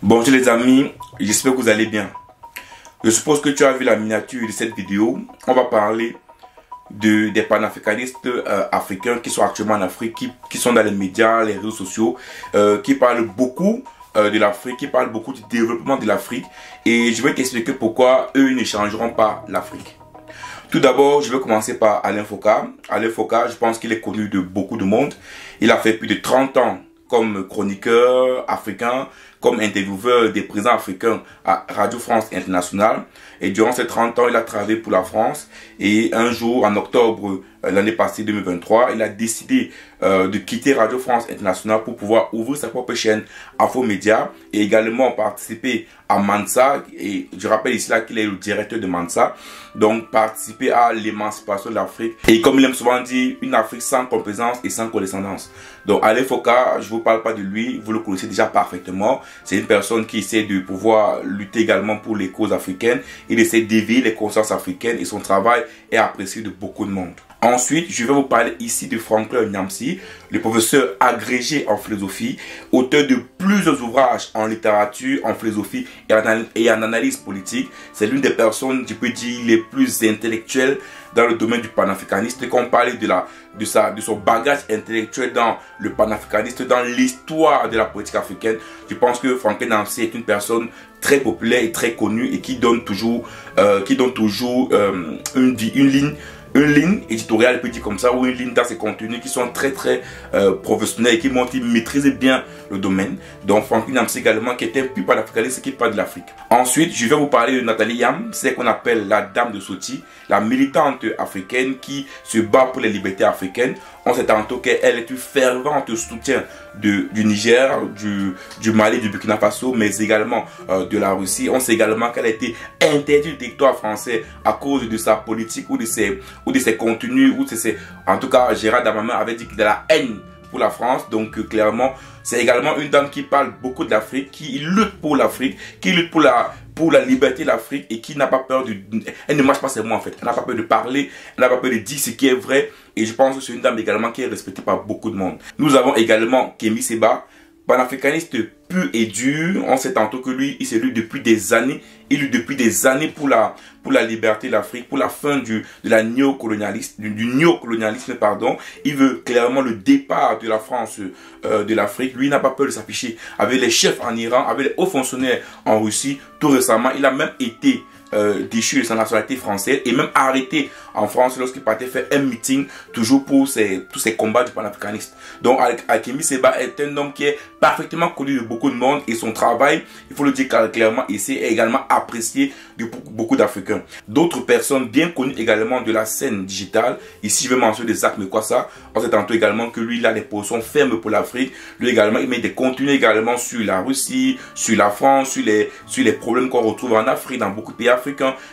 Bonjour les amis, j'espère que vous allez bien. Je suppose que tu as vu la miniature de cette vidéo. On va parler des panafricanistes africains qui sont actuellement en Afrique, qui sont dans les médias, les réseaux sociaux, qui parlent beaucoup de l'Afrique, qui parlent beaucoup du développement de l'Afrique. Et je vais t'expliquer pourquoi eux ne changeront pas l'Afrique. Tout d'abord, je vais commencer par Alain Foka. Alain Foka, je pense qu'il est connu de beaucoup de monde. Il a fait plus de 30 ans comme chroniqueur africain, comme intervieweur des présidents africains à Radio France Internationale. Et durant ces 30 ans, il a travaillé pour la France. Et un jour, en octobre l'année passée, 2023, il a décidé de quitter Radio France Internationale pour pouvoir ouvrir sa propre chaîne Infomédia et également participer à Mansa. Et je rappelle ici là qu'il est le directeur de Mansa. Donc, participer à l'émancipation de l'Afrique. Et comme il aime souvent dire, une Afrique sans complaisance et sans condescendance. Donc, Alain Foka, je ne vous parle pas de lui, vous le connaissez déjà parfaitement. C'est une personne qui essaie de pouvoir lutter également pour les causes africaines. Il essaie d'éveiller les consciences africaines et son travail est apprécié de beaucoup de monde. Ensuite, je vais vous parler ici de Franklin Nyamsi, le professeur agrégé en philosophie, auteur de plusieurs ouvrages en littérature, en philosophie et en analyse politique. C'est l'une des personnes, je peux dire, les plus intellectuelles dans le domaine du panafricanisme. Quand on parle de son bagage intellectuel dans le panafricanisme, dans l'histoire de la politique africaine, je pense que Franklin Nyamsi est une personne très populaire et très connue et qui donne toujours une ligne éditoriale, peut dire comme ça, ou une ligne dans ses contenus qui sont très professionnels et qui montrent qu'ils maîtrisent bien le domaine. Donc Franklin Nyamsi également, qui est un peu panafricaniste, qui parle de l'Afrique. Ensuite, je vais vous parler de Nathalie Yam, c'est qu'on appelle la dame de Soti, la militante africaine qui se bat pour les libertés africaines. On sait tantôt qu'elle est une fervente soutien du Niger, du Mali, du Burkina Faso, mais également de la Russie. On sait également qu'elle a été interdite du territoire français à cause de sa politique ou de ses contenus, en tout cas, Gérald Darmanin avait dit qu'il a la haine pour la France. Donc clairement, c'est également une dame qui parle beaucoup de l'Afrique, qui lutte pour l'Afrique, qui lutte pour la liberté de l'Afrique et qui n'a pas peur elle ne marche pas ses mots en fait. Elle n'a pas peur de parler, elle n'a pas peur de dire ce qui est vrai. Et je pense que c'est une dame également qui est respectée par beaucoup de monde. Nous avons également Kémy Séba, panafricaniste pur et dur. On sait tantôt que lui, il s'est lu depuis des années. Il lutte depuis des années pour la liberté de l'Afrique, pour la fin du néocolonialisme, pardon. Il veut clairement le départ de la France de l'Afrique. Lui, il n'a pas peur de s'afficher avec les chefs en Iran, avec les hauts fonctionnaires en Russie. Tout récemment, il a même été déchu de sa nationalité française et même arrêté en France lorsqu'il partait faire un meeting toujours pour tous ces combats du panafricanisme. Donc Kémy Séba est un homme qui est parfaitement connu de beaucoup de monde et son travail, il faut le dire clairement ici, est également apprécié de beaucoup d'Africains. D'autres personnes bien connues également de la scène digitale, ici je vais mentionner Zach Mekwassa. On sait tantôt également que lui il a des positions fermes pour l'Afrique. Lui également il met des contenus également sur la Russie, sur la France, sur les problèmes qu'on retrouve en Afrique, dans beaucoup de pays africains.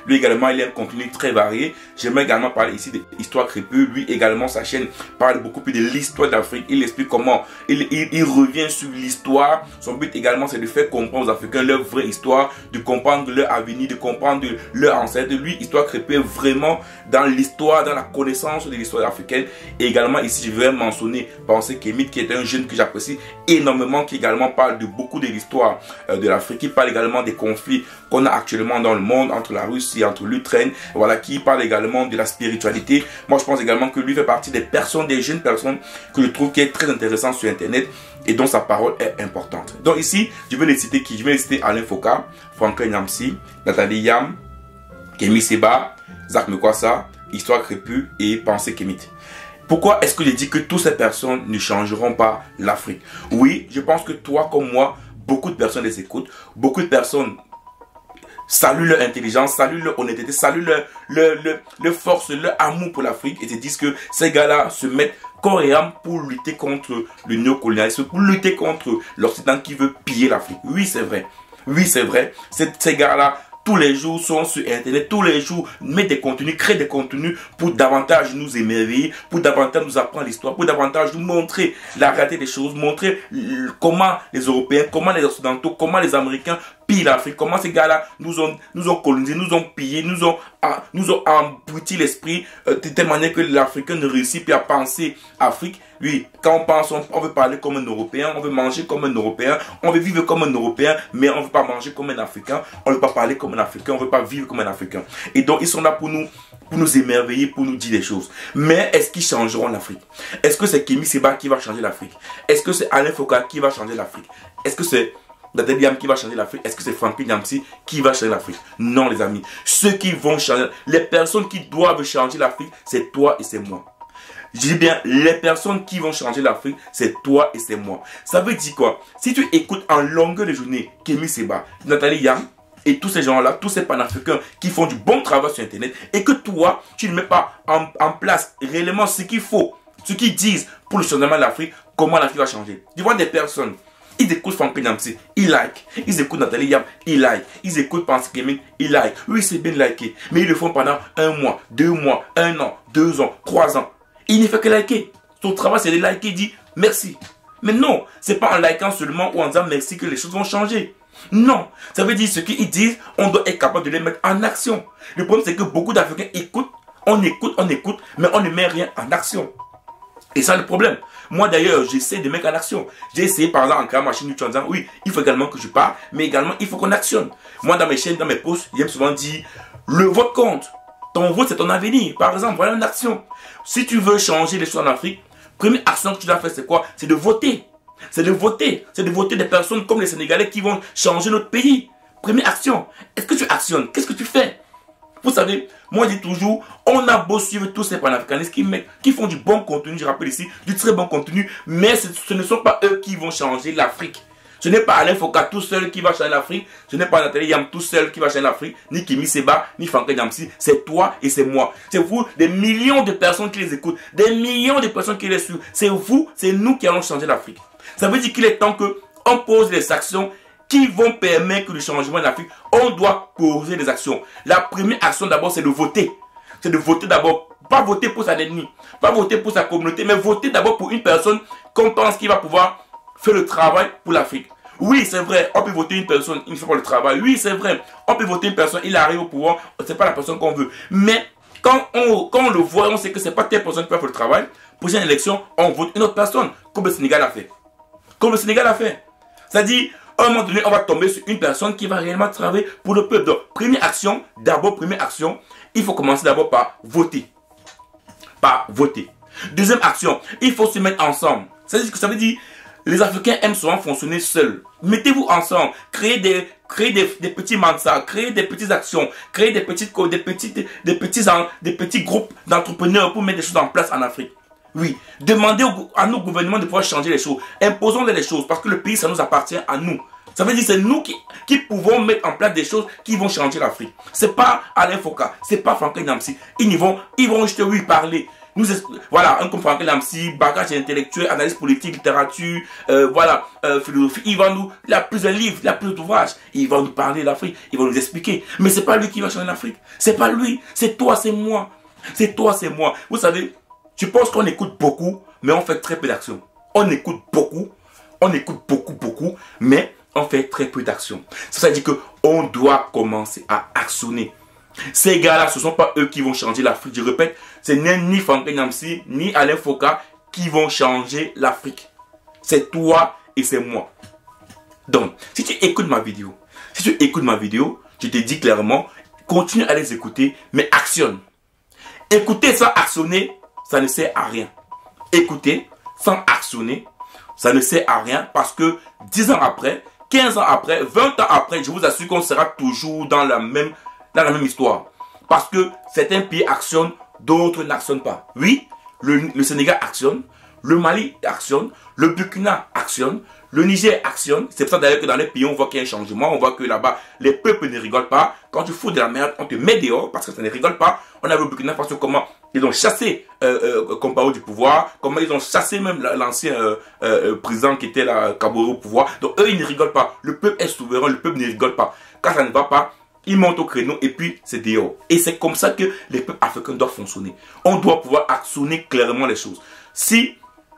Lui également il a un contenu très varié. J'aimerais également parler ici de l'histoire crépue. Lui également sa chaîne parle beaucoup plus de l'histoire d'Afrique. Il explique comment il revient sur l'histoire. Son but également c'est de faire comprendre aux Africains leur vraie histoire, de comprendre leur avenir, de comprendre leur ancêtre. Lui, histoire crépue est vraiment dans l'histoire, dans la connaissance de l'histoire africaine. Et également ici je vais mentionner Pensée Kémite, qui est un jeune que j'apprécie énormément, qui également parle de beaucoup de l'histoire de l'Afrique, qui parle également des conflits qu'on a actuellement dans le monde entre la Russie, entre l'Ukraine, voilà, qui parle également de la spiritualité. Moi je pense également que lui fait partie des jeunes personnes que je trouve qui est très intéressant sur internet et dont sa parole est importante. Donc ici, je vais les citer qui? Je vais les citer Alain Foka, Franklin Nyamsi, Nathalie Yam, Kémy Séba, Zach Mekwassa, Histoire crépue et Pensée Kémite. Pourquoi est-ce que je dis que toutes ces personnes ne changeront pas l'Afrique? Oui, je pense que toi comme moi, beaucoup de personnes les écoutent, beaucoup de personnes saluent leur intelligence, saluent leur honnêteté, saluent leur force, leur amour pour l'Afrique et se disent que ces gars-là se mettent corps et âme pour lutter contre le néocolonialisme, pour lutter contre l'Occident qui veut piller l'Afrique. Oui, c'est vrai. Oui, c'est vrai. Ces gars-là, tous les jours sont sur internet, tous les jours mettent des contenus, créent des contenus pour davantage nous émerveiller, pour davantage nous apprendre l'histoire, pour davantage nous montrer la réalité des choses, montrer comment les Européens, comment les Occidentaux, comment les Américains pillent l'Afrique, comment ces gars-là nous ont colonisés, nous ont pillés, nous ont embruti l'esprit de telle manière que l'Africain ne réussit plus à penser Afrique. Oui, quand on pense, on veut parler comme un Européen, on veut manger comme un Européen, on veut vivre comme un Européen, mais on ne veut pas manger comme un Africain, on ne veut pas parler comme un Africain, on ne veut pas vivre comme un Africain. Et donc, ils sont là pour nous émerveiller, pour nous dire des choses. Mais est-ce qu'ils changeront l'Afrique? Est-ce que c'est Kémy Séba qui va changer l'Afrique? Est-ce que c'est Alain Foka qui va changer l'Afrique? Est-ce que c'est Dada Biam qui va changer l'Afrique? Est-ce que c'est Franklin Nyamsi qui va changer l'Afrique? Non, les amis. Ceux qui vont changer, les personnes qui doivent changer l'Afrique, c'est toi et c'est moi. Je dis bien, les personnes qui vont changer l'Afrique, c'est toi et c'est moi. Ça veut dire quoi? Si tu écoutes en longueur de journée Kémy Séba, Nathalie Yam et tous ces gens-là, tous ces panafricains qui font du bon travail sur Internet, et que toi, tu ne mets pas en place réellement ce qu'il faut, ce qu'ils disent pour le changement de l'Afrique, comment l'Afrique va changer. Tu vois des personnes, ils écoutent Franklin Nyamsi, ils like. Ils écoutent Nathalie Yam, ils like. Ils écoutent Pense Gaming, ils like. Oui, c'est bien liker. Mais ils le font pendant 1 mois, 2 mois, 1 an, 2 ans, 3 ans. Il ne fait que liker. Son travail, c'est de liker, dit merci. Mais non, c'est pas en likant seulement ou en disant merci que les choses vont changer. Non, ça veut dire ce qu'ils disent, on doit être capable de les mettre en action. Le problème, c'est que beaucoup d'Africains écoutent, mais on ne met rien en action. Et ça, le problème. Moi, d'ailleurs, j'essaie de mettre en action. J'ai essayé, par exemple, en créant ma chaîne YouTube en disant, oui, il faut également que je parle, mais également, il faut qu'on actionne. Moi, dans mes chaînes, dans mes posts, j'aime souvent dire, le vote compte. Ton vote, c'est ton avenir. Par exemple, voilà une action. Si tu veux changer les choses en Afrique, première action que tu dois faire, c'est quoi? C'est de voter. C'est de voter. C'est de voter des personnes comme les Sénégalais qui vont changer notre pays. Première action. Est-ce que tu actionnes? Qu'est-ce que tu fais? Vous savez, moi je dis toujours, on a beau suivre tous ces panafricanistes qui font du bon contenu, je rappelle ici, du très bon contenu, mais ce ne sont pas eux qui vont changer l'Afrique. Ce n'est pas Alain Foka tout seul qui va changer l'Afrique, ce n'est pas Nathalie Yam tout seul qui va changer l'Afrique, ni Kémy Séba, ni Franklin Nyamsi, c'est toi et c'est moi. C'est vous, des millions de personnes qui les écoutent, des millions de personnes qui les suivent. C'est vous, c'est nous qui allons changer l'Afrique. Ça veut dire qu'il est temps qu'on pose les actions qui vont permettre le changement de l'Afrique. On doit poser des actions. La première action d'abord, c'est de voter. C'est de voter d'abord. Pas voter pour sa ennemi, pas voter pour sa communauté, mais voter d'abord pour une personne qu'on pense qui va pouvoir faire le travail pour l'Afrique. Oui, c'est vrai, on peut voter une personne, il ne fait pas le travail. Oui, c'est vrai, on peut voter une personne, il arrive au pouvoir, c'est pas la personne qu'on veut. Mais quand on le voit, on sait que c'est pas telle personne qui va faire le travail. Prochaine élection, on vote une autre personne, comme le Sénégal a fait. Comme le Sénégal a fait. C'est-à-dire, à un moment donné, on va tomber sur une personne qui va réellement travailler pour le peuple. Donc, première action, il faut commencer d'abord par voter. Par voter. Deuxième action, il faut se mettre ensemble. C'est-à-dire que ça veut dire, les Africains aiment souvent fonctionner seuls. Mettez-vous ensemble, créez des petits mansards, créez des petites actions, créez des petits groupes d'entrepreneurs pour mettre des choses en place en Afrique. Oui, demandez à nos gouvernements de pouvoir changer les choses. Imposons-les les choses parce que le pays, ça nous appartient à nous. Ça veut dire que c'est nous qui pouvons mettre en place des choses qui vont changer l'Afrique. C'est pas Alain Foka, c'est pas Franklin Nyamsi. Ils vont juste oui parler. Voilà, un comme Franklin Nyamsi, bagage intellectuel, analyse politique, littérature, philosophie. Il a plusieurs livres, il a plusieurs ouvrages. Il va nous parler de l'Afrique, il va nous expliquer. Mais c'est pas lui qui va changer l'Afrique. C'est pas lui, c'est toi, c'est moi. C'est toi, c'est moi. Vous savez, je pense qu'on écoute beaucoup, mais on fait très peu d'actions. On écoute beaucoup, mais on fait très peu d'actions. Ça veut dire qu'on doit commencer à actionner. Ces gars-là, ce ne sont pas eux qui vont changer l'Afrique. Je répète, ce n'est ni Franklin Nyamsi, ni Alain Foka qui vont changer l'Afrique. C'est toi et c'est moi. Donc, si tu écoutes ma vidéo, je te dis clairement, continue à les écouter, mais actionne. Écouter sans actionner, ça ne sert à rien. Écouter sans actionner, ça ne sert à rien parce que 10 ans après, 15 ans après, 20 ans après, je vous assure qu'on sera toujours dans la même histoire. Parce que certains pays actionnent, d'autres n'actionnent pas. Oui, le Sénégal actionne, le Mali actionne, le Burkina actionne, le Niger actionne. C'est pour ça d'ailleurs que dans les pays, on voit qu'il y a un changement. On voit que là-bas, les peuples ne rigolent pas. Quand tu fous de la merde, on te met dehors parce que ça ne rigole pas. On a vu au Burkina Faso comment ils ont chassé Compaoré du pouvoir, comment ils ont chassé même l'ancien président qui était là, Kaboré au pouvoir. Donc eux, ils ne rigolent pas. Le peuple est souverain, le peuple ne rigole pas. Quand ça ne va pas, ils montent au créneau et puis c'est dehors. Et c'est comme ça que les peuples africains doivent fonctionner. On doit pouvoir actionner clairement les choses. Si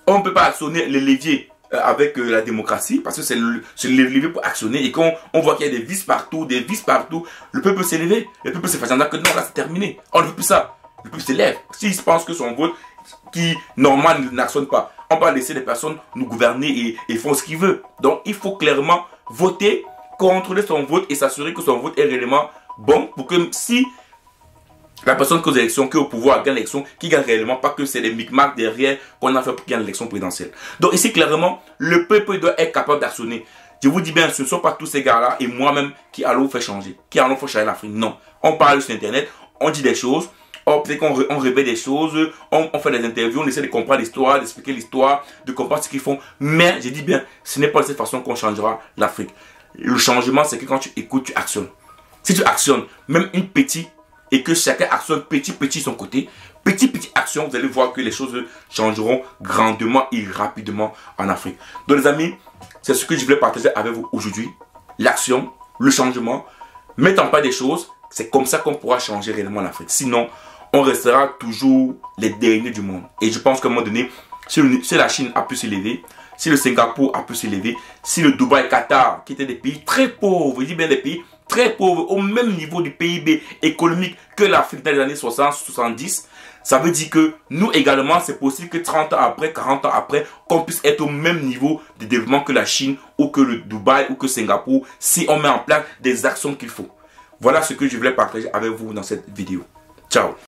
on ne peut pas actionner les leviers la démocratie, parce que c'est lever pour actionner, et quand on voit qu'il y a des vices partout, le peuple s'est levé, le peuple s'est fait que non, là c'est terminé, on ne veut plus ça, le peuple s'élève. S'il pense que son vote, qui normalement n'actionne pas, on va laisser les personnes nous gouverner et font ce qu'ils veulent. Donc il faut clairement voter, contrôler son vote et s'assurer que son vote est réellement bon, pour que si la personne qui est aux élections, qui est au pouvoir, gagne l'élection, qui gagne réellement, pas que c'est les micmacs derrière qu'on a fait pour gagner l'élection présidentielle. Donc ici, clairement, le peuple doit être capable d'actionner. Je vous dis bien, ce ne sont pas tous ces gars-là et moi-même qui allons faire changer, qui allons faire changer l'Afrique. Non. On parle sur Internet, on dit des choses, peut-être qu'on révèle des choses, on fait des interviews, on essaie de comprendre l'histoire, d'expliquer l'histoire, de comprendre ce qu'ils font. Mais, je dis bien, ce n'est pas de cette façon qu'on changera l'Afrique. Le changement, c'est que quand tu écoutes, tu actionnes. Si tu actionnes, même une petite, et que chacun actionne petit son côté, petit action, vous allez voir que les choses changeront grandement et rapidement en Afrique. Donc les amis, c'est ce que je voulais partager avec vous aujourd'hui. L'action, le changement, mettre en place des choses, c'est comme ça qu'on pourra changer réellement l'Afrique. Sinon, on restera toujours les derniers du monde. Et je pense qu'à un moment donné, si la Chine a pu s'élever, si le Singapour a pu s'élever, si le Dubaï, Qatar, qui étaient des pays très pauvres, je dis bien des pays très pauvres, au même niveau du PIB économique que l'Afrique dans les années 60-70, ça veut dire que nous également, c'est possible que 30 ans après, 40 ans après, qu'on puisse être au même niveau de développement que la Chine ou que le Dubaï ou que Singapour, si on met en place des actions qu'il faut. Voilà ce que je voulais partager avec vous dans cette vidéo. Ciao!